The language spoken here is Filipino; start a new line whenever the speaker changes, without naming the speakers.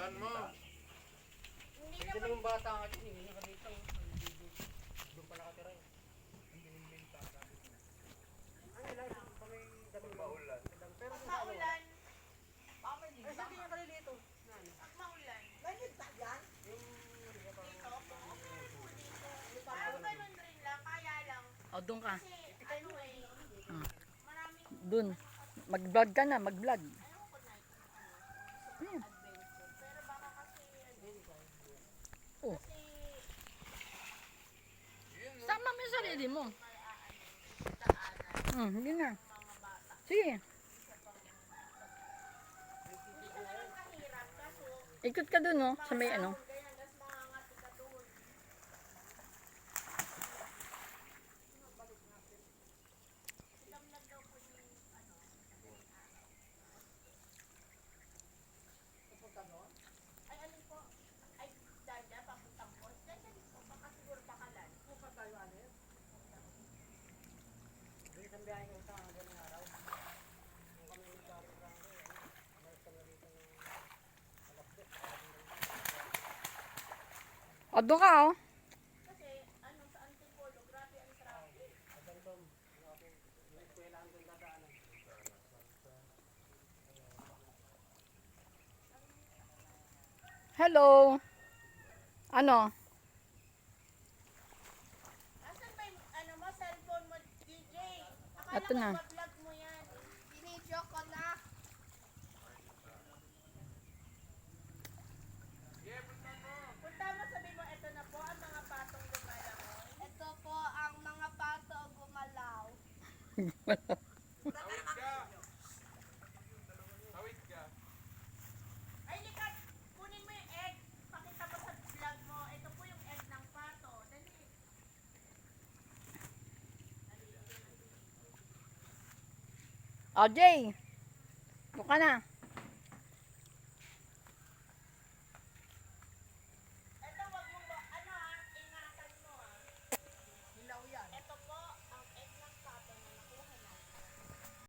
Saan mo?
Hindi
Hindi
naman.
naman bata nga dyan, hindi niya dito. Doon pa nakatira eh. Ano lang, pa may daming
Maulan.
pero
Pag
kung sa ano,
maulan,
ay sa tingin ka dito.
pag maulan,
Yung,
dito po. Parang ganun rin lang, kaya lang.
O, doon ka.
Kasi, ano eh, maraming,
Doon. Mag-vlog ka na, mag-vlog.
ayaw ko na itong adventure. Pero baka kasi,
Oh.
kasi,
Sama mo yung sarili mo.
daanan,
Hindi na.
mga bata.
Sige.
Hindi ka naman mahirap, kaso,
Ikot ka doon, no? Sa may ano.
ganyan, tas mangangati ka doon. Silamnag daw po yung, ay alin po, ay dada, papuntang po. Dada po, baka siguro bakalan.
Bukas tayo ano yun? Doon sa biyahe ko sa ganung araw. Nung kami nagkaroon sa ano, mas kami dito ng alas 10.
O, doon ka, oh.
Kasi, ano, sa Antipolo, grabe ang traffic.
Magandang, yung eskwelahan doon dadaanan.
Hello. Ano?
Asan ba yung, ano mo, cellphone mo, DJ? Akala
Ito
ko
na.
vlog mo yan. Binidyo ko na. Punta mo, sabi mo, ito na po ang mga patong lumalangoy. Ito po ang mga pato gumalaw.
Tawid ka! Tawid ka!
Ay, likat, kunin mo yung egg. Pakita mo sa vlog mo. Ito po yung egg ng pato. Dali.
O, Jay. Doon ka na.